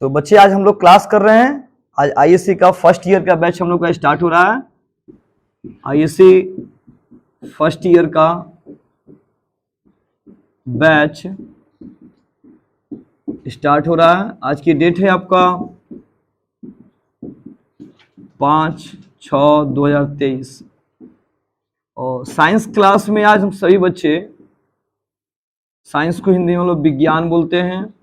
तो बच्चे आज हम लोग क्लास कर रहे हैं। आज आईएससी का फर्स्ट ईयर का बैच हम लोग का स्टार्ट हो रहा है। आईएससी फर्स्ट ईयर का बैच स्टार्ट हो रहा है। आज की डेट है आपका 5/6/2023 और साइंस क्लास में आज हम सभी बच्चे, साइंस को हिंदी में हम लोग विज्ञान बोलते हैं,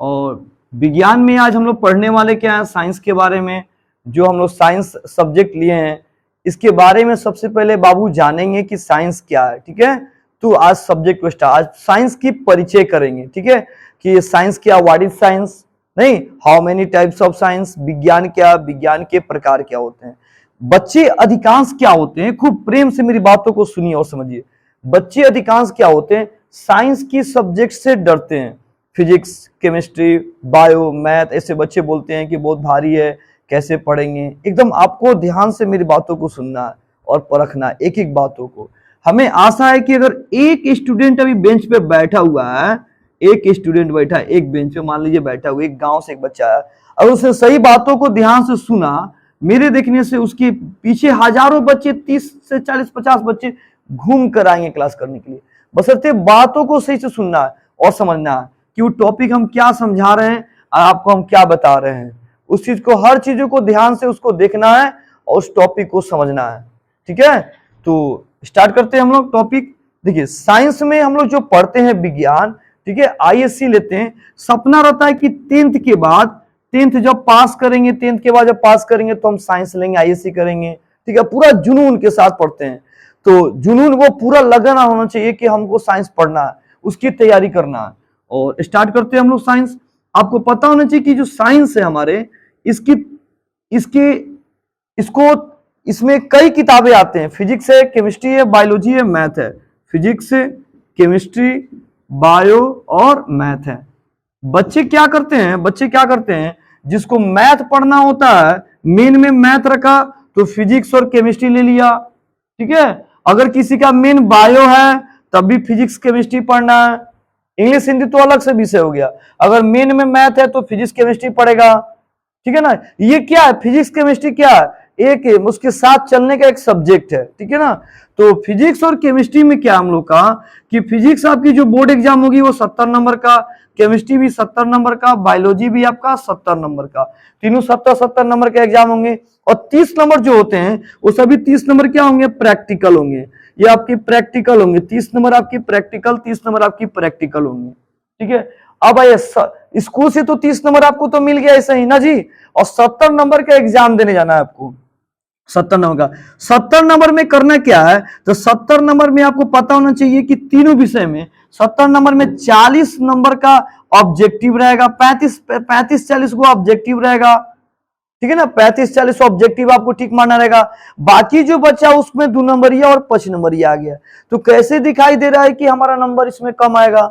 और विज्ञान में आज हम लोग पढ़ने वाले क्या है, साइंस के बारे में। जो हम लोग साइंस सब्जेक्ट लिए हैं इसके बारे में सबसे पहले बाबू जानेंगे कि साइंस क्या है। ठीक है, तो आज सब्जेक्ट को स्टार्ट, आज साइंस की परिचय करेंगे। ठीक है, कि साइंस क्या, व्हाट इज साइंस, नहीं how many types of science, विज्ञान क्या, विज्ञान के प्रकार क्या होते हैं। बच्चे अधिकांश क्या होते हैं, खूब प्रेम से मेरी बातों को सुनिए और समझिए। बच्चे अधिकांश क्या होते हैं, साइंस की सब्जेक्ट से डरते हैं। फिजिक्स, केमिस्ट्री, बायो, मैथ, ऐसे बच्चे बोलते हैं कि बहुत भारी है, कैसे पढ़ेंगे। एकदम आपको ध्यान से मेरी बातों को सुनना है और परखना है एक एक बातों को। हमें आशा है कि अगर एक स्टूडेंट अभी बेंच पे बैठा हुआ है, एक स्टूडेंट बैठा है एक बेंच पे, मान लीजिए बैठा हुआ, एक गांव से एक बच्चा है, अगर उसने सही बातों को ध्यान से सुना, मेरे देखने से उसके पीछे हजारों बच्चे, 30 से 40 50 बच्चे घूम कर आएंगे क्लास करने के लिए। बशर्ते बातों को सही से सुनना है और समझना है कि वो टॉपिक हम क्या समझा रहे हैं और आपको हम क्या बता रहे हैं। उस चीज को, हर चीजों को ध्यान से उसको देखना है और उस टॉपिक को समझना है। ठीक है, तो स्टार्ट करते हैं हम लोग टॉपिक। देखिए, साइंस में हम लोग जो पढ़ते हैं विज्ञान, ठीक है, आईएससी लेते हैं। सपना रहता है कि 10th के बाद, 10th जब पास करेंगे, 10th के बाद जब पास करेंगे तो हम साइंस लेंगे, आईएससी करेंगे। ठीक है, पूरा जुनून के साथ पढ़ते हैं। तो जुनून, वो पूरा लगन होना चाहिए कि हमको साइंस पढ़ना है, उसकी तैयारी करना है। और स्टार्ट करते हैं हम लोग साइंस। आपको पता होना चाहिए कि जो साइंस है हमारे, इसमें कई किताबें आते हैं। फिजिक्स है, केमिस्ट्री है, बायोलॉजी है, मैथ है। फिजिक्स, केमिस्ट्री, बायो और मैथ है। बच्चे क्या करते हैं, जिसको मैथ पढ़ना होता है, मेन में मैथ रखा तो फिजिक्स और केमिस्ट्री ले लिया। ठीक है, अगर किसी का मेन बायो है तब भी फिजिक्स केमिस्ट्री पढ़ना है। इंग्लिश हिंदी तो अलग से विषय हो गया। अगर मेन में मैथ है तो फिजिक्स केमिस्ट्री पढ़ेगा। ठीक है ना, ये क्या है, फिजिक्स केमिस्ट्री क्या है, एक उसके साथ चलने का एक सब्जेक्ट है। ठीक है ना, तो फिजिक्स और केमिस्ट्री में क्या हम लोग का, कि फिजिक्स आपकी जो बोर्ड एग्जाम होगी वो 70 नंबर का, केमिस्ट्री भी 70 नंबर का, बायोलॉजी भी आपका 70 नंबर का, तीनों 70-70 नंबर के एग्जाम होंगे। और 30 नंबर जो होते हैं वो सभी 30 नंबर क्या होंगे, प्रैक्टिकल होंगे। ये आपकी प्रैक्टिकल होंगे, 30 नंबर आपकी प्रैक्टिकल, 30 नंबर आपकी प्रैक्टिकल होंगे। ठीक है, अब आइए, स्कूल से तो 30 नंबर आपको तो मिल गया ऐसा ही ना जी, और 70 नंबर का एग्जाम देने जाना है आपको। 70 नंबर का, 70 नंबर में करना क्या है, तो 70 नंबर में आपको पता होना चाहिए कि तीनों विषय में 70 नंबर में 40 नंबर का ऑब्जेक्टिव रहेगा, 35-40 को ऑब्जेक्टिव रहेगा। ठीक है ना, 35-40 ऑब्जेक्टिव आपको ठीक मानना रहेगा। बाकी जो बचा उसमें 2 नंबरिया और 5 नंबरिया आ गया। तो कैसे दिखाई दे रहा है कि हमारा नंबर इसमें कम आएगा,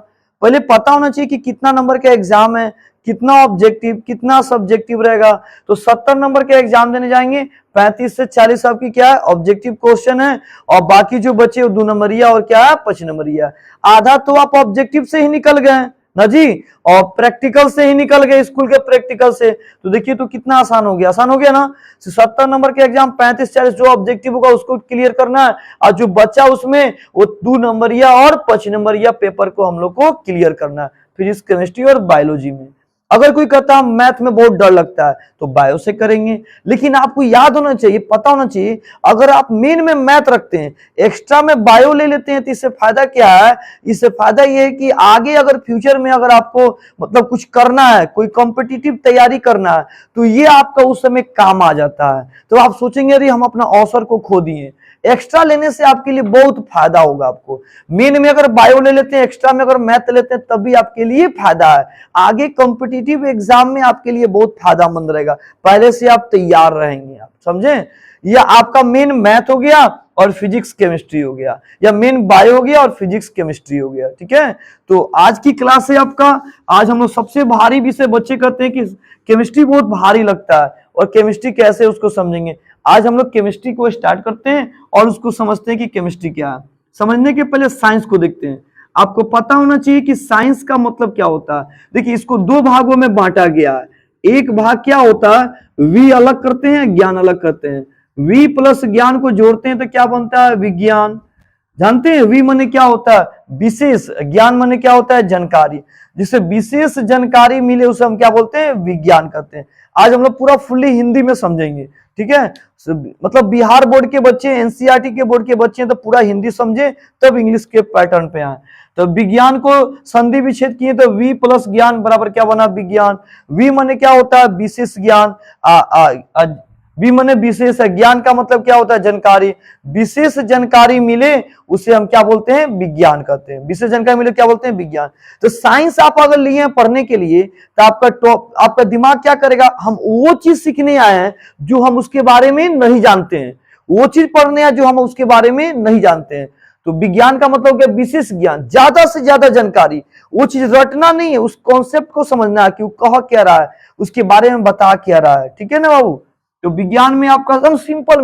पहले पता होना चाहिए कि कितना नंबर का एग्जाम है, कितना ऑब्जेक्टिव, कितना सब्जेक्टिव रहेगा। तो 70 नंबर के एग्जाम देने जाएंगे, 35 से 40 आपकी क्या है, ऑब्जेक्टिव क्वेश्चन है, और बाकी जो बचे 2 नंबरिया और क्या है, 5 नंबरिया। आधा तो आप ऑब्जेक्टिव से ही निकल गए ना जी, और प्रैक्टिकल से ही निकल गए, स्कूल के प्रैक्टिकल से। तो देखिए तो कितना आसान हो गया ना। 70 नंबर के एग्जाम 35-40 जो ऑब्जेक्टिव होगा उसको क्लियर करना है, और जो बच्चा उसमें वो 2 नंबरिया और 5 नंबरिया पेपर को हम लोग को क्लियर करना है, फिजिक्स, केमिस्ट्री और बायोलॉजी में। अगर कोई कहता है मैथ में बहुत डर लगता है तो बायो से करेंगे। लेकिन आपको याद होना चाहिए, पता होना चाहिए, अगर आप मेन में मैथ रखते हैं, एक्स्ट्रा में बायो ले लेते हैं, तो इससे फायदा क्या है, इससे फायदा ये है कि आगे अगर फ्यूचर में अगर आपको मतलब कुछ करना है, कोई कॉम्पिटिटिव तैयारी करना है, तो ये आपका उस समय काम आ जाता है। तो आप सोचेंगे अरे हम अपना अवसर को खो दिए। एक्स्ट्रा लेने से आपके लिए बहुत फायदा होगा। आपको मेन में अगर बायो ले लेते हैं, एक्स्ट्रा में अगर मैथ लेते हैं, तब भी आपके लिए फायदा है। आगे कॉम्पिटिटिव एग्जाम में आपके लिए बहुत फायदामंद रहेगा, पहले से आप तैयार रहेंगे। आप समझे, या आपका मेन मैथ हो गया और फिजिक्स केमिस्ट्री हो गया, या मेन बायो हो गया और फिजिक्स केमिस्ट्री हो गया। ठीक है, तो आज की क्लास है आपका, आज हम लोग सबसे भारी विषय, बच्चे कहते हैं कि केमिस्ट्री बहुत भारी लगता है और केमिस्ट्री कैसे, उसको समझेंगे। आज हम लोग केमिस्ट्री को स्टार्ट करते हैं और उसको समझते हैं कि केमिस्ट्री क्या है। समझने के पहले साइंस को देखते हैं। आपको पता होना चाहिए कि साइंस का मतलब क्या होता है। देखिए इसको दो भागों में बांटा गया है। एक भाग क्या होता है, वी अलग करते हैं, ज्ञान अलग करते हैं। वी प्लस ज्ञान को जोड़ते हैं तो क्या बनता है, विज्ञान। जानते हैं वी माने क्या होता है, विशेष, ज्ञान माने क्या होता है, जानकारी। जिसे विशेष जानकारी मिले उसे हम क्या बोलते हैं, विज्ञान कहते हैं। आज हम लोग पूरा फुल्ली हिंदी में समझेंगे, ठीक है। मतलब बिहार बोर्ड के बच्चे, एनसीईआरटी के बोर्ड के बच्चे तो पूरा हिंदी समझे तब इंग्लिश के पैटर्न पे आए। तो विज्ञान को संधि विच्छेद किए तो वी प्लस ज्ञान बराबर क्या बना, विज्ञान। वी माने क्या होता है, विशेष ज्ञान। वी माने विशेष है, ज्ञान का मतलब क्या होता है, जानकारी। विशेष जानकारी मिले उसे हम क्या बोलते हैं, विज्ञान कहते हैं। विशेष जानकारी मिले क्या बोलते हैं, विज्ञान। तो साइंस आप अगर लिए पढ़ने के लिए तो आपका दिमाग क्या करेगा, हम वो चीज सीखने आए हैं जो हम उसके बारे में नहीं जानते हैं, वो चीज पढ़ने आए जो हम उसके बारे में नहीं जानते हैं। तो विज्ञान का मतलब क्या, विशेष ज्ञान, ज्यादा से ज्यादा जानकारी। वो चीज रटना नहीं है, उस कॉन्सेप्ट को समझना है कि वो कह क्या रहा है, उसके बारे में बता क्या रहा है, ठीक है ना बाबू। तो विज्ञान में आपका एकदम सिंपल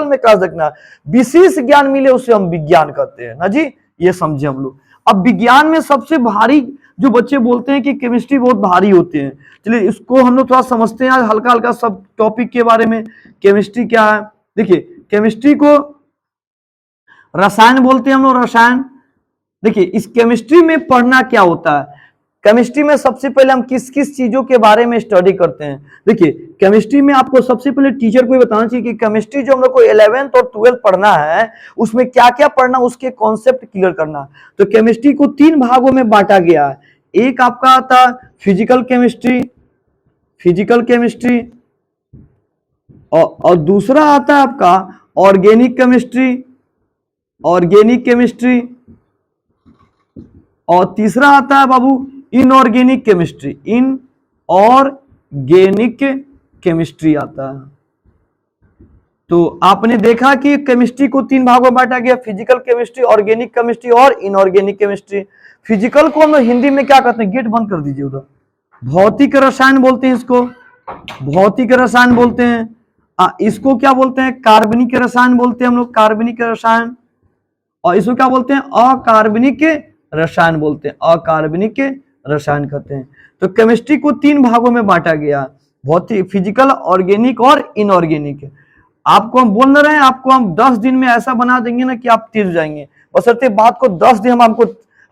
में क्लास देखना, विशेष ज्ञान मिले उसे हम विज्ञान कहते हैं ना जी, ये समझे हम लोग। अब विज्ञान में सबसे भारी जो बच्चे बोलते हैं कि केमिस्ट्री बहुत भारी होते हैं, चलिए इसको हम लोग थोड़ा समझते हैं हल्का हल्का सब टॉपिक के बारे में। केमिस्ट्री क्या है, देखिए केमिस्ट्री को रसायन बोलते हैं हम लोग, रसायन। देखिए इस केमिस्ट्री में पढ़ना क्या होता है, केमिस्ट्री में सबसे पहले हम किस किस चीजों के बारे में स्टडी करते हैं। देखिए केमिस्ट्री में आपको सबसे पहले टीचर को बताना चाहिए कि केमिस्ट्री जो हम लोग को 11th और 12th पढ़ना है उसमें क्या क्या पढ़ना, उसके कॉन्सेप्ट क्लियर करना। तो केमिस्ट्री को 3 भागों में बांटा गया है। एक आपका आता फिजिकल केमिस्ट्री, और दूसरा आता है आपका ऑर्गेनिक केमिस्ट्री, और तीसरा आता है बाबू इनऑर्गेनिक केमिस्ट्री आता है। तो आपने देखा कि केमिस्ट्री को 3 भागों में बांटा गया, फिजिकल केमिस्ट्री, ऑर्गेनिक केमिस्ट्री और इनऑर्गेनिक केमिस्ट्री। फिजिकल को हम हिंदी में क्या कहते हैं, गेट बंद कर दीजिए उधर, भौतिक रसायन बोलते हैं इसको, भौतिक रसायन बोलते हैं। इसको क्या बोलते हैं, कार्बनिक रसायन बोलते हैं हम लोग, कार्बनिक रसायन। और इसको क्या बोलते हैं, अकार्बनिक रसायन बोलते हैं, अकार्बनिक रसायन कहते हैं। तो केमिस्ट्री को 3 भागों में बांटा गया, भौतिक, फिजिकल, ऑर्गेनिक और इनऑर्गेनिक। आपको हम बोल रहे हैं, आपको हम 10 दिन में ऐसा बना देंगे ना कि आप तेज जाएंगे। बशर्ते बात को 10 दिन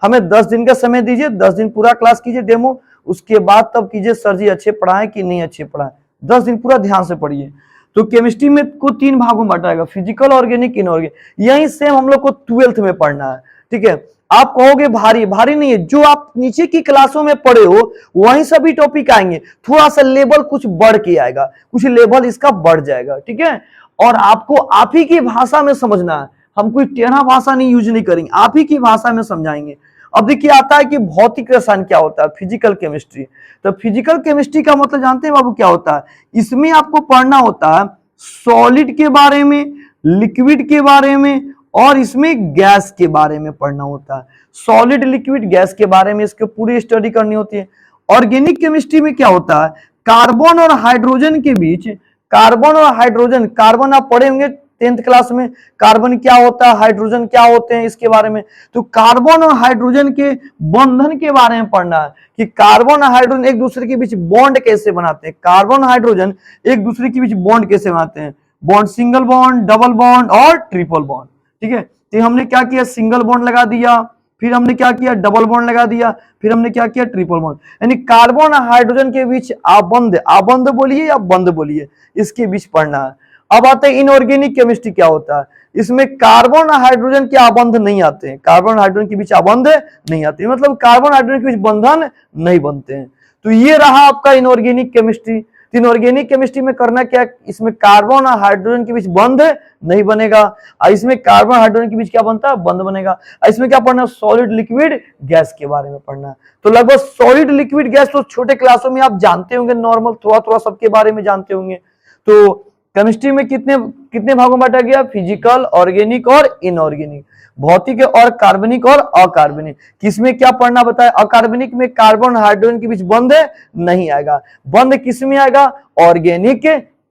हमें 10 दिन का समय दीजिए, 10 दिन पूरा क्लास कीजिए डेमो, उसके बाद तब कीजिए सर जी अच्छे पढ़ाएं कि नहीं अच्छे पढ़ाएं। 10 दिन पूरा ध्यान से पढ़िए। तो केमिस्ट्री में को 3 भागों में बांटा जाएगा, फिजिकल, ऑर्गेनिक, इनऑर्गेनिक। यही सेम हम लोग को 12th में पढ़ना है, ठीक है। आप कहोगे भारी नहीं है, जो आप नीचे की क्लासों में पढ़े हो वहीं सभी टॉपिक आएंगे, थोड़ा सा लेवल कुछ बढ़ के आएगा, कुछ लेवल इसका बढ़ जाएगा, ठीक है। और आपको आप ही की भाषा में समझना है, हम कोई टेढ़ा भाषा नहीं यूज नहीं करेंगे, आप ही की भाषा में समझाएंगे। अब देखिए आता है कि भौतिक रसायन क्या होता है, फिजिकल केमिस्ट्री। तो फिजिकल केमिस्ट्री का मतलब जानते हैं बाबू क्या होता है, इसमें आपको पढ़ना होता है सॉलिड के बारे में, लिक्विड के बारे में, और इसमें गैस के बारे में पढ़ना होता है। सॉलिड, लिक्विड, गैस के बारे में इसके पूरी स्टडी करनी होती है। ऑर्गेनिक केमिस्ट्री में क्या होता है, कार्बन और हाइड्रोजन के बीच, कार्बन आप पढ़े होंगे 10th क्लास में, कार्बन क्या होता है, हाइड्रोजन क्या होते हैं, इसके बारे में। तो कार्बन और हाइड्रोजन के बंधन के बारे में पढ़ना है कि कार्बन और हाइड्रोजन एक दूसरे के बीच बॉन्ड कैसे बनाते हैं, कार्बन हाइड्रोजन एक दूसरे के बीच बॉन्ड कैसे बनाते हैं, bond, single bond, double bond और ट्रिपल बॉन्ड, ठीक है। तो हमने क्या किया, सिंगल बॉन्ड लगा दिया, फिर हमने क्या किया, डबल बॉन्ड लगा दिया, फिर हमने क्या किया, ट्रिपल बॉन्ड। यानी कार्बन और हाइड्रोजन के बीच आबंध बोलिए या बंध बोलिए, इसके बीच पढ़ना है। अब आते हैं इनऑर्गेनिक केमिस्ट्री क्या होता है, इसमें कार्बन और हाइड्रोजन के आबंध नहीं आते हैं, कार्बन हाइड्रोजन के बीच आबंध नहीं आते, मतलब कार्बन हाइड्रोजन के बीच बंधन नहीं बनते हैं। तो ये रहा आपका इनऑर्गेनिक केमिस्ट्री। इनऑर्गेनिक केमिस्ट्री में करना क्या, इसमें कार्बन और हाइड्रोजन के बीच बंध नहीं बनेगा, इसमें कार्बन हाइड्रोजन के बीच क्या बनता है, बंध बनेगा। इसमें क्या पढ़ना है, सॉलिड, लिक्विड, गैस के बारे में पढ़ना है। तो लगभग सॉलिड, लिक्विड, गैस तो छोटे क्लासों में आप जानते होंगे, नॉर्मल थोड़ा थोड़ा सबके बारे में जानते होंगे। तो केमिस्ट्री में कितने भागों में बांटा गया, फिजिकल, ऑर्गेनिक और इनऑर्गेनिक, भौतिक और कार्बनिक और अकार्बनिक। किसमें क्या पढ़ना बताया, अकार्बनिक में कार्बन हाइड्रोजन के बीच बंध नहीं आएगा, बंध किस में आएगा, ऑर्गेनिक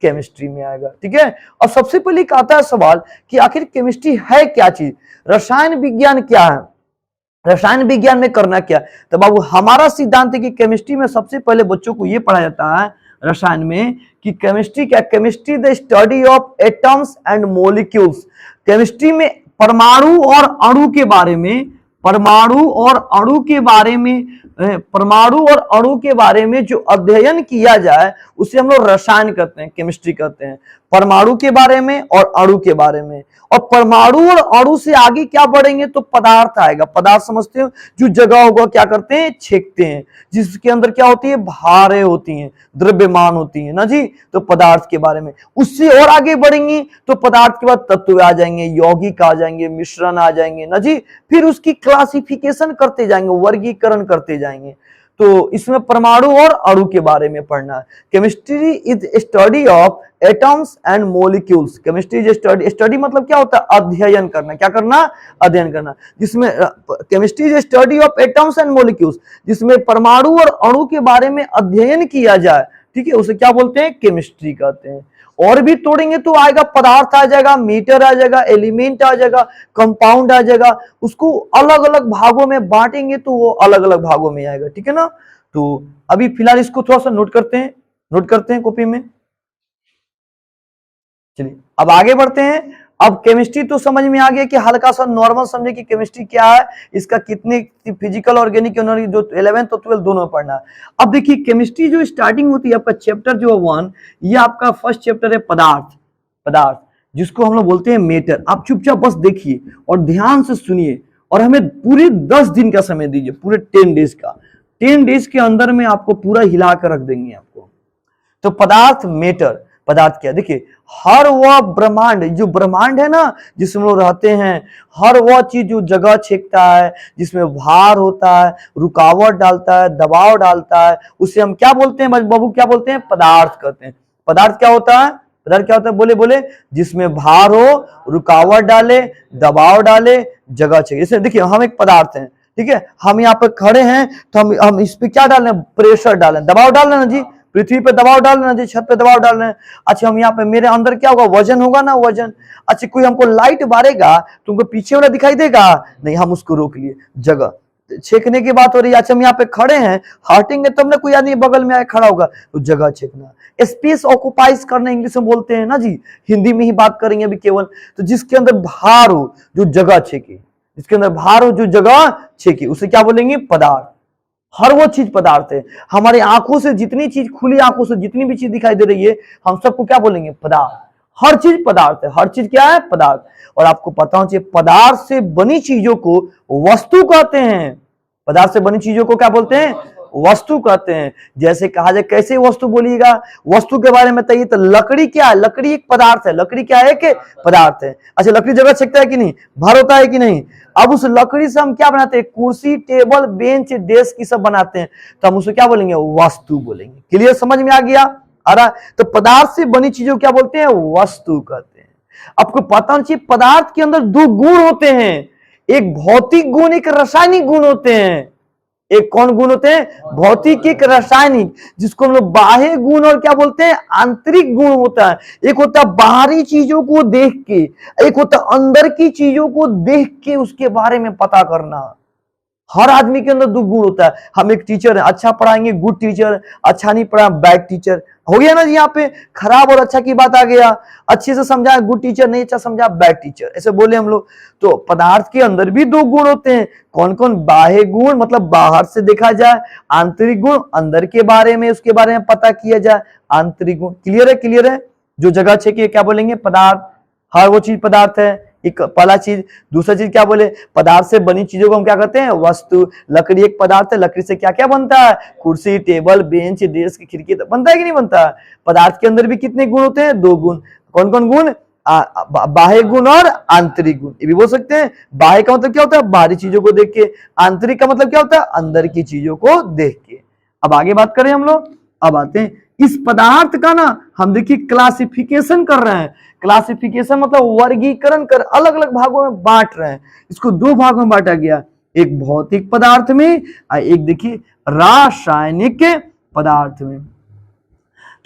केमिस्ट्री में आएगा, ठीक है। और सबसे पहले आता है सवाल कि आखिर केमिस्ट्री है क्या चीज, रसायन विज्ञान क्या है। रसायन विज्ञान में करना क्या। तो बाबू हमारा सिद्धांत है कि केमिस्ट्री में सबसे पहले बच्चों को यह पढ़ाया जाता है रसायन में कि केमिस्ट्री क्या, chemistry the study of atoms and molecules. Chemistry में परमाणु और अणु के बारे में, परमाणु और अणु के बारे में, परमाणु और अणु के बारे में जो अध्ययन किया जाए उसे हम लोग रसायन कहते हैं, केमिस्ट्री कहते हैं। परमाणु के बारे में और अणु के बारे में, और परमाणु और अणु से आगे क्या बढ़ेंगे तो पदार्थ आएगा। पदार्थ समझते हो, जो जगह होगा क्या करते हैं, छेकते हैं, जिसके अंदर क्या होती है, भारें होती हैं, द्रव्यमान होती है ना जी। तो पदार्थ के बारे में, उससे और आगे बढ़ेंगे तो पदार्थ के बाद तत्व आ जाएंगे, यौगिक आ जाएंगे, मिश्रण आ जाएंगे ना जी। फिर उसकी क्लासिफिकेशन करते जाएंगे, वर्गीकरण करते जाएंगे। तो इसमें परमाणु और अणु के बारे में पढ़ना है। Chemistry is study of atoms and molecules. Chemistry is study, study मतलब क्या होता है, अध्ययन करना। क्या करना, अध्ययन करना। जिसमें chemistry is study of atoms and molecules, जिसमें परमाणु और अणु के बारे में अध्ययन किया जाए, ठीक है, उसे क्या बोलते हैं, केमिस्ट्री कहते हैं। और भी तोड़ेंगे तो आएगा, पदार्थ आ जाएगा, मीटर आ जाएगा, एलिमेंट आ जाएगा, कंपाउंड आ जाएगा। उसको अलग अलग भागों में बांटेंगे तो वो अलग अलग भागों में आएगा, ठीक है ना। तो अभी फिलहाल इसको थोड़ा सा नोट करते हैं, नोट करते हैं कॉपी में। चलिए अब आगे बढ़ते हैं। अब केमिस्ट्री तो समझ में आ गया कि हल्का सा नॉर्मल समझे कि केमिस्ट्री क्या है, इसका कितने फिजिकल, ऑर्गेनिक, जो 11th और 12th दोनों में पढ़ना है। अब देखिए केमिस्ट्री जो स्टार्टिंग होती है, आपका चैप्टर जो 1, ये आपका फर्स्ट चैप्टर है पदार्थ। पदार्थ जिसको हम लोग बोलते हैं मैटर। आप चुपचाप बस देखिए और ध्यान से सुनिए, और हमें पूरे 10 दिन का समय दीजिए, पूरे 10 डेज का। 10 डेज के अंदर में आपको पूरा हिला कर रख देंगे आपको। तो पदार्थ, मैटर, पदार्थ क्या, देखिए हर वह ब्रह्मांड, जो ब्रह्मांड है ना जिसमें लोग रहते हैं, हर वह चीज जो जगह छेकता है, जिसमें भार होता है, रुकावट डालता है, दबाव डालता है, उसे हम क्या बोलते हैं बाबू, क्या बोलते हैं, पदार्थ कहते हैं। पदार्थ क्या होता है, पदार्थ क्या होता है, बोले बोले, जिसमें भार हो, रुकावट डाले, दबाव डाले, जगह छेके। जैसे देखिए हम एक पदार्थ हैं, ठीक है, हम यहाँ पे खड़े हैं तो हम इस पे क्या डाल रहे हैं, प्रेशर डाल रहे हैं, दबाव डाल रहे हैं ना जी, पृथ्वी पे दबाव डाल रहे हैं जी, छत पे दबाव डाल रहे हैं। अच्छा हम यहाँ पे, मेरे अंदर क्या होगा, वजन होगा ना, वजन। अच्छा कोई हमको लाइट मारेगा तुमको पीछे वाला दिखाई देगा नहीं, हम उसको रोक लिए, जगह छेकने की बात हो रही है। अच्छा हम यहाँ पे खड़े हैं, हटेंगे तब ना कोई आदमी बगल में आए खड़ा होगा, तो जगह छेकना, स्पेस ऑक्युपाइज करना इंग्लिश में बोलते हैं ना जी। हिंदी में ही बात करेंगे अभी केवल। तो जिसके अंदर भार हो, जो जगह छेके, जिसके अंदर भार हो, जो जगह छेके, उसे क्या बोलेंगे, पदार्थ। हर वो चीज पदार्थ है। हमारे आंखों से जितनी चीज, खुली आंखों से जितनी भी चीज दिखाई दे रही है, हम सबको क्या बोलेंगे, पदार्थ। हर चीज पदार्थ है, हर चीज क्या है, पदार्थ। और आपको पता होना चाहिए पदार्थ से बनी चीजों को वस्तु कहते हैं। पदार्थ से बनी चीजों को क्या बोलते हैं, वस्तु कहते हैं। जैसे कहा जाए, कैसे वस्तु बोलिएगा, वस्तु के बारे में बताइए। तो लकड़ी क्या है, लकड़ी एक पदार्थ है। लकड़ी क्या है, कि पदार्थ है। अच्छा लकड़ी जगह छेकता है कि नहीं, भार होता है कि नहीं। अब उस लकड़ी से हम क्या बनाते हैं, कुर्सी, टेबल, बेंच, डेस्क की सब बनाते हैं, तो हम उसे क्या बोलेंगे, वस्तु बोलेंगे। क्लियर, समझ में आ गया, आ रहा। तो पदार्थ से बनी चीजों क्या बोलते हैं, वस्तु कहते हैं। आपको पता होना चाहिए पदार्थ के अंदर 2 गुण होते हैं, एक भौतिक गुण, एक रासायनिक गुण होते हैं। एक कौन गुण होते हैं, भौतिक, एक रासायनिक, जिसको हम लोग बाह्य गुण और क्या बोलते हैं, आंतरिक गुण होता है। एक होता है बाहरी चीजों को देख के, एक होता है अंदर की चीजों को देख के उसके बारे में पता करना। हर आदमी के अंदर 2 गुण होता है। हम एक टीचर है, अच्छा पढ़ाएंगे गुड टीचर, अच्छा नहीं पढ़ा बैड टीचर, हो गया ना जी। यहाँ पे खराब और अच्छा की बात आ गया। अच्छे से समझा गुड टीचर, नहीं अच्छा समझा बैड टीचर, ऐसे बोले हम लोग। तो पदार्थ के अंदर भी 2 गुण होते हैं। कौन कौन, बाह्य गुण मतलब बाहर से देखा जाए, आंतरिक गुण अंदर के बारे में, उसके बारे में पता किया जाए, आंतरिक गुण। क्लियर है, क्लियर है। जो जगह छेके क्या बोलेंगे, पदार्थ। हर वो चीज पदार्थ है, एक पहला चीज। दूसरा चीज क्या बोले, पदार्थ से बनी चीजों को हम क्या कहते हैं, वस्तु। लकड़ी एक पदार्थ है, लकड़ी से क्या क्या बनता है, कुर्सी, टेबल, बेंच, डेस्क, खिड़की बनता है कि नहीं बनता। पदार्थ के अंदर भी कितने गुण होते हैं, 2 गुण। कौन कौन गुण, बाह्य गुण और आंतरिक गुण। ये भी बोल सकते हैं। बाह्य का मतलब क्या होता है, बाहरी चीजों को देख के। आंतरिक का मतलब क्या होता है, अंदर की चीजों को देख के। अब आगे बात करें हम लोग। अब आते हैं इस पदार्थ का ना, हम देखिए क्लासिफिकेशन कर रहे हैं। क्लासिफिकेशन मतलब वर्गीकरण कर, अलग अलग भागों में बांट रहे हैं। इसको 2 भागों में बांटा गया, एक भौतिक पदार्थ में और एक देखिए रासायनिक पदार्थ में।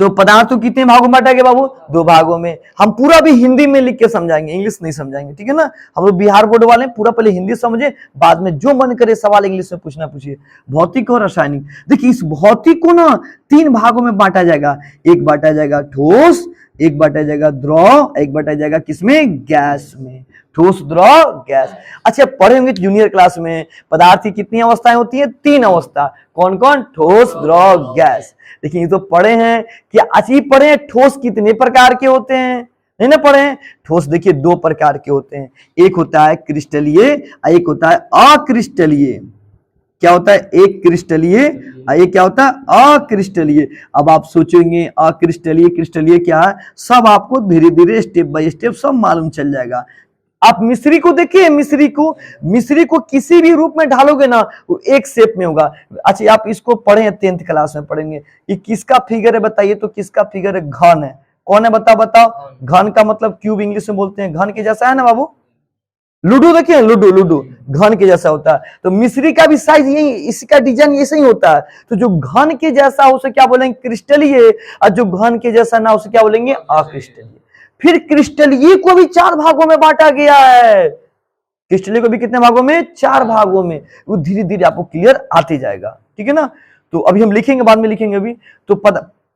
तो पदार्थ को कितने भागों में बांटा गया बाबू? 2 भागों में। हम पूरा भी हिंदी में लिख के समझाएंगे, इंग्लिश नहीं समझाएंगे, ठीक है ना। हम लोग बिहार बोर्ड वाले पूरा पहले हिंदी समझे, बाद में जो मन करे सवाल इंग्लिश में पूछना पूछिए। भौतिक और रासायनिक, देखिए इस भौतिक को ना 3 भागों में बांटा जाएगा। एक बांटा जाएगा ठोस, एक बांटा जाएगा द्रव, एक बांटा जाएगा किसमें? गैस में। ठोस, द्रव, गैस। अच्छा पढ़े होंगे जूनियर क्लास में पदार्थ की कितनी अवस्थाएं होती है? 3 अवस्था। कौन कौन? ठोस, द्रव, गैस। देखिए ये तो पढ़े हैं कि आज ही पढ़े हैं ठोस कितने प्रकार के होते हैं, नहीं ना पढ़े हैं। ठोस देखिए 2 प्रकार के होते हैं, एक होता है क्रिस्टलीय और एक होता है अक्रिस्टलीय। क्या होता है? एक क्रिस्टलीय और एक क्या होता है? अक्रिस्टलीय। अब आप सोचेंगे अक्रिस्टलीय क्रिस्टलीय क्या है, सब आपको धीरे धीरे स्टेप बाय स्टेप सब मालूम चल जाएगा। आप मिश्री को देखिए, मिश्री को किसी भी रूप में ढालोगे ना वो एक शेप में होगा। अच्छा आप इसको पढ़े 10th क्लास में पढ़ेंगे, ये किसका फिगर है बताइए तो? किसका फिगर है? घन है। कौन है? बताओ। घन का मतलब क्यूब इंग्लिश में बोलते हैं, घन के जैसा है ना बाबू। लूडो देखिए, लूडो घन के जैसा होता है। तो मिश्री का भी साइज यही, इसका डिजाइन ऐसे ही होता है। तो जो घन के जैसा उसे क्या बोलेंगे? क्रिस्टलीय, और जो घन के जैसा ना उसे क्या बोलेंगे? अक्रिस्टलीय। फिर क्रिस्टलीय को भी 4 भागों में बांटा गया है। क्रिस्टलीय को भी कितने भागों में? 4 भागों में। वो धीरे धीरे आपको क्लियर आते जाएगा, ठीक है ना। तो अभी हम लिखेंगे, बाद में लिखेंगे अभी। तो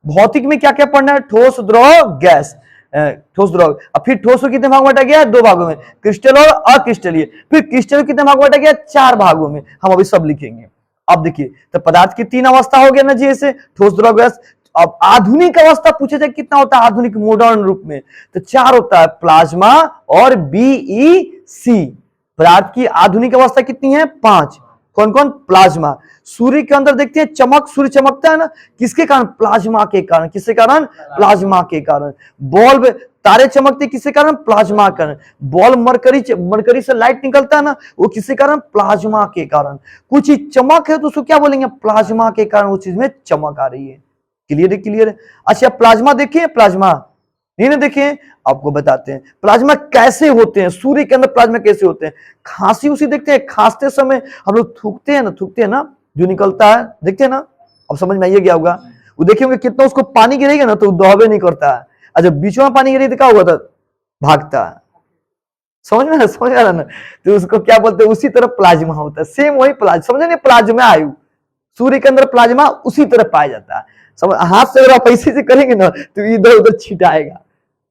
भौतिक में क्या क्या पढ़ना है? ठोस, द्रव, गैस। ठोस, द्रव। अब फिर ठोस को कितने भाग बांटा गया? 2 भागों में, क्रिस्टल और अक्रिस्टलीय। फिर क्रिस्टल कितने भाग बांटा गया? 4 भागों में। हम अभी सब लिखेंगे। अब देखिए तो पदार्थ की 3 अवस्था हो गया ना जी, ऐसे ठोस, द्रव, गैस। अब आधुनिक अवस्था पूछे थे कितना होता है आधुनिक मॉडर्न रूप में? तो 4 होता है, प्लाज्मा और बीईसी। पदार्थ की आधुनिक अवस्था कितनी है? 5। कौन कौन? प्लाज्मा। सूर्य के अंदर देखते हैं चमक, सूर्य चमकता है ना, किसके कारण? प्लाज्मा के कारण। किसके कारण? प्लाज्मा के कारण। बल्ब, तारे चमकते किसके कारण? प्लाज्मा के कारण। बॉल मरकरी से लाइट निकलता है ना, वो किसके कारण? प्लाज्मा के कारण। कुछ चीज चमक है तो उसको क्या बोलेंगे? प्लाज्मा के कारण उस चीज में चमक आ रही है। क्लियर है। अच्छा प्लाज्मा देखिए, प्लाज्मा नहीं ना देखे, आपको बताते हैं प्लाज्मा कैसे होते हैं। सूर्य के अंदर प्लाज्मा कैसे होते हैं? खांसी उसी देखते हैं, खांसते समय हम लोग थूकते हैं ना, जो निकलता है देखते हैं ना। अब समझ में आइए क्या होगा? वो देखेंगे कितना उसको पानी गिरेगा ना तो दौड़े नहीं करता है, और जब बीच में पानी गिरे तो क्या होगा? तो भागता है। समझ में आ रहा ना? तो उसको क्या बोलते हैं? उसी तरह प्लाज्मा होता है, सेम वही प्लाज्मा। समझे? प्लाज्मा आयु, सूर्य के अंदर प्लाज्मा उसी तरह पाया जाता है। समझ? हाथ से अगर आप ऐसे से करेंगे ना तो इधर उधर छिटाएगा।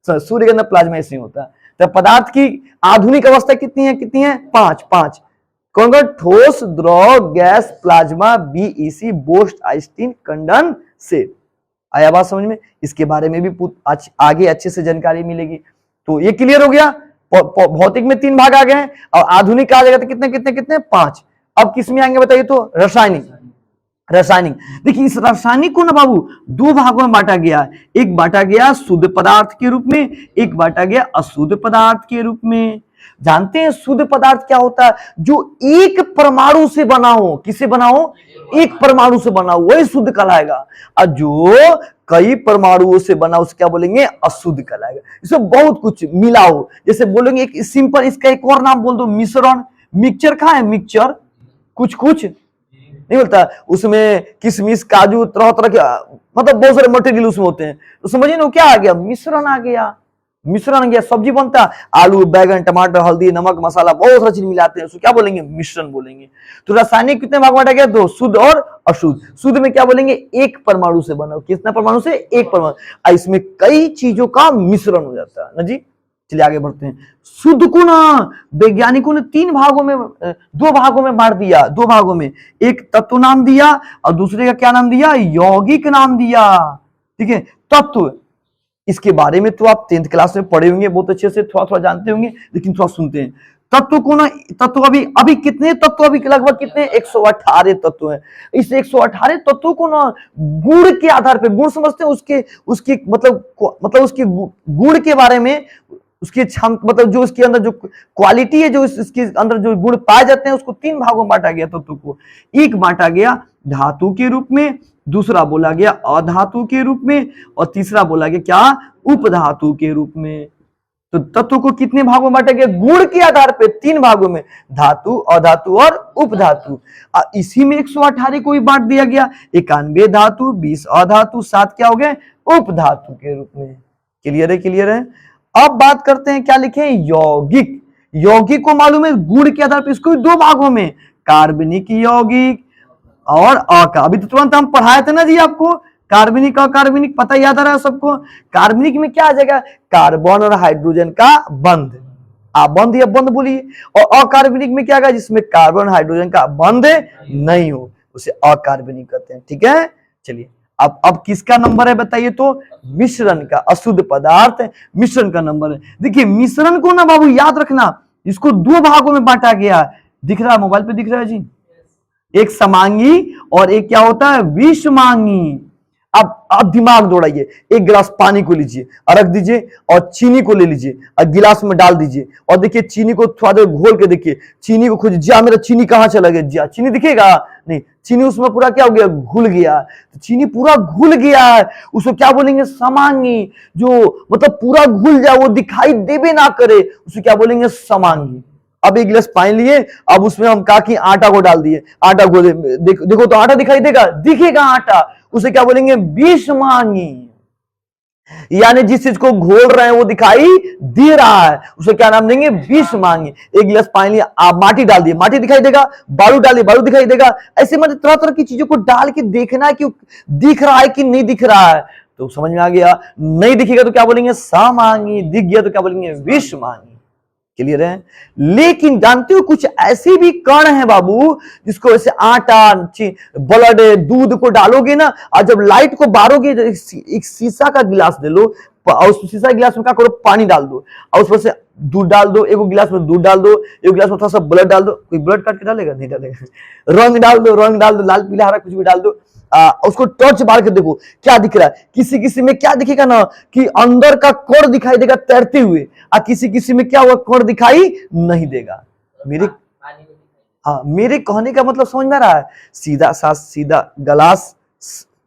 सूर्य के अंदर प्लाज्मा ऐसे ही होता है। तो पदार्थ की आधुनिक अवस्था कितनी है? 5। कौन कौन? ठोस, द्रव, gas, plasma, BEC, boast, Einstein, condensate. आया बात समझ में? इसके बारे में भी आगे अच्छे से जानकारी मिलेगी। तो ये क्लियर हो गया। भौतिक में 3 भाग आ गए हैं, और आधुनिक आ जाएगा तो कितने? 5। अब किस में आएंगे बताइए तो? रासायनिक। देखिए इस रासायनिक को ना बाबू 2 भागों में बांटा गया है। एक बांटा गया शुद्ध पदार्थ के रूप में, एक बांटा गया अशुद्ध पदार्थ के रूप में। जानते हैं शुद्ध पदार्थ क्या होता है? जो एक परमाणु से बना हो। किससे बना हो? एक परमाणु से बना हो, वही शुद्ध कहलाएगा। और जो कई परमाणुओं से बना उसे क्या बोलेंगे? अशुद्ध कहलाएगा। इसमें बहुत कुछ मिला हो, जैसे बोलेंगे एक सिंपल, इसका एक और नाम बोल दो, मिश्रण। मिक्सचर कहाँ है? मिक्सचर कुछ नहीं बोलता, उसमें किशमिश, काजू, तरह तरह के मतलब बहुत सारे मटेरियल उसमें होते हैं। तो समझिए ना क्या आ गया? मिश्रण आ गया। सब्जी बनता है, आलू, बैगन, टमाटर, हल्दी, नमक, मसाला, बहुत सारी चीज मिलाते हैं, उसको क्या बोलेंगे? मिश्रण बोलेंगे। तो रासायनिक कितने भाग बांटा गया? 2, शुद्ध और अशुद्ध। शुद्ध में क्या बोलेंगे? एक परमाणु से बना। कितना परमाणु से? एक परमाणु। इसमें कई चीजों का मिश्रण हो जाता है ना जी। चलिए आगे बढ़ते हैं। शुद्ध को ना वैज्ञानिकों ने 2 भागों में बांट दिया। 2 भागों में, एक तत्व नाम दिया और दूसरे का क्या नाम दिया? यौगिक नाम दिया। ठीक है, तत्व इसके बारे में तो आप 10th क्लास में पढ़े होंगे, बहुत अच्छे से थोड़ा जानते होंगे, लेकिन थोड़ा सुनते हैं। तत्व को ना, तत्व अभी कितने तत्व? अभी लगभग कितने? 118 तत्व हैं। इस 118 तत्वों को ना गुण के आधार पर, गुण समझते हैं उसके मतलब उसके गुण के बारे में, उसके मतलब जो उसके अंदर जो क्वालिटी है, जो इसके अंदर जो गुण पाए जाते हैं, उसको 3 भागों में बांटा गया तत्व को। एक बांटा गया धातु के रूप में, दूसरा बोला गया अधातु के रूप में, और तीसरा बोला गया क्या? उपधातु के रूप में। तो तत्व को कितने भागों में बांटा गया? गुण के आधार पे 3 भागों में, धातु, अधातु और उपधातु। इसी में 118 को भी बांट दिया गया, 91 धातु, 20 अधातु, 7 क्या हो गए? उपधातु के रूप में। क्लियर है? क्लियर है। अब बात करते हैं, क्या लिखे? यौगिक। यौगिक को मालूम है गुण के आधार पर इसको भी 2 भागों में, कार्बनिक यौगिक और अका। अभी तो तुरंत हम पढ़ाए थे ना जी आपको, कार्बनिक अकार्बनिक, पता याद आ रहा है सबको? कार्बनिक में क्या आ जाएगा? कार्बन और हाइड्रोजन का बंध, आप बंध या बंध बोलिए। और अकार्बनिक में क्या आएगा? जिसमें कार्बन हाइड्रोजन का बंध नहीं हो, उसे अकार्बनिक कहते हैं। ठीक है, चलिए अब किसका नंबर है बताइए? तो मिश्रण का, अशुद्ध पदार्थ मिश्रण का नंबर है। देखिए मिश्रण को ना बाबू याद रखना, इसको 2 भागों में बांटा गया है। दिख रहा है, मोबाइल पे दिख रहा है जी? एक समांगी और एक क्या होता है? विषमांगी। अब दिमाग दौड़ाइए, 1 गिलास पानी को लीजिए और रख दीजिए, और चीनी को ले लीजिए और गिलास में डाल दीजिए, और देखिए चीनी को थोड़ा देर घोल के देखिए, चीनी को खोजिए, जा मेरा चीनी कहां चला गया? जा चीनी दिखेगा नहीं, चीनी उसमें पूरा क्या हो गया? घुल गया। तो चीनी पूरा घुल गया है, उसको क्या बोलेंगे? समांगी। जो मतलब पूरा घुल जाए, वो दिखाई देवे ना करे, उसे क्या बोलेंगे? समांगी। अब 1 गिलास पानी लिए, अब उसमें हम कहा कि आटा को डाल दिए, आटा को देखो तो आटा दिखाई देगा? दिखेगा आटा, उसे क्या बोलेंगे? विषमांगी। यानी जिस चीज को घोल रहे हैं वो दिखाई दे रहा है, उसे क्या नाम देंगे? विषमांगी। 1 गिलास पानी लिया, आप माटी डाल दिए, माटी दिखाई देगा, बालू डालिए, बालू दिखाई देगा। ऐसे मतलब तरह तरह की चीजों को डाल के देखना है कि दिख रहा है कि नहीं दिख रहा है। तो समझ में आ गया? नहीं दिखेगा तो क्या बोलेंगे? समांगी, दिख गया तो क्या बोलेंगे? विषमांगी। क्लियर है? लेकिन जानते हो कुछ ऐसे भी कण हैं बाबू, जिसको ऐसे आटा, ब्लड, दूध को डालोगे ना, और जब लाइट को बारोगे, एक शीशा का गिलास ले लो और उस शीशा गिलास में क्या करो? पानी डाल दो, और उसमें से दूध डाल दो, एक गिलास में दूध डाल दो, एक गिलास में थोड़ा सा ब्लड डाल दो। कोई ब्लड काट के डालेगा? नहीं डालेगा। रंग डाल दो, लाल पीला हरा कुछ भी डाल दो, उसको टॉर्च मार के देखो क्या दिख रहा है। किसी किसी में क्या दिखेगा ना कि अंदर का कण दिखाई देगा तैरते हुए, और किसी किसी में क्या हुआ? कण दिखाई नहीं देगा। मेरे कहने का मतलब समझ में आ रहा है? सीधा गिलास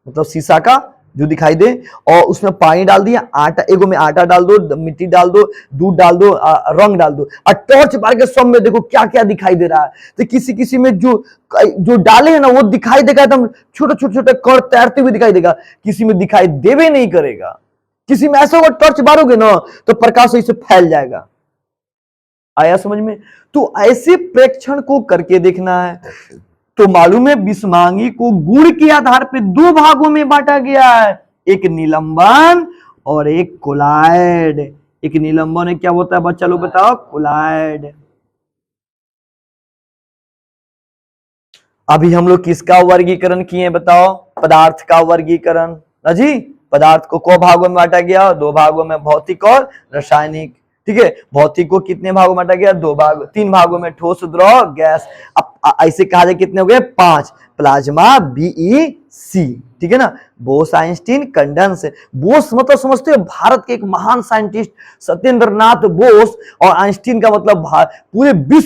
मतलब शीशा का जो दिखाई दे, और उसमें पानी डाल दिया, आटा, एगो में आटा डाल दो, मिट्टी डाल दो, दूध डाल दो, रंग डाल दो, और टॉर्च मार के सब में देखो क्या क्या दिखाई दे रहा है। तो किसी किसी में जो डाले हैं ना वो दिखाई देगा, एकदम छोटे कण तैरते हुए दिखाई देगा, किसी में दिखाई देवे नहीं करेगा। किसी में ऐसा होगा टॉर्च मारोगे ना तो प्रकाश ऐसे फैल जाएगा। आया समझ में? तो ऐसे प्रेक्षण को करके देखना है। तो मालूम है विषमांगी को गुण के आधार पे 2 भागों में बांटा गया है, एक निलंबन और एक कोलाइड। एक निलंबन है, क्या होता है बच्चा लोग बताओ? कोलाइड। अभी हम लोग किसका वर्गीकरण किए बताओ? पदार्थ का वर्गीकरण ना जी। पदार्थ को 2 भागों में बांटा गया, 2 भागों में, भौतिक और रासायनिक। ठीक है, भौतिक को कितने भागों में बांटा गया? 3 भागों में, ठोस, द्रव, गैस। अब ऐसे कहा जाए कितने हो गए? 5। Plasma, BEC. ठीक है ना? Bose, Einstein, condense. बोस मतलब समझते हो? भारत के एक महान साइंटिस्ट सत्येंद्र नाथ बोस, और आइंस्टीन का मतलब पूरे विश्व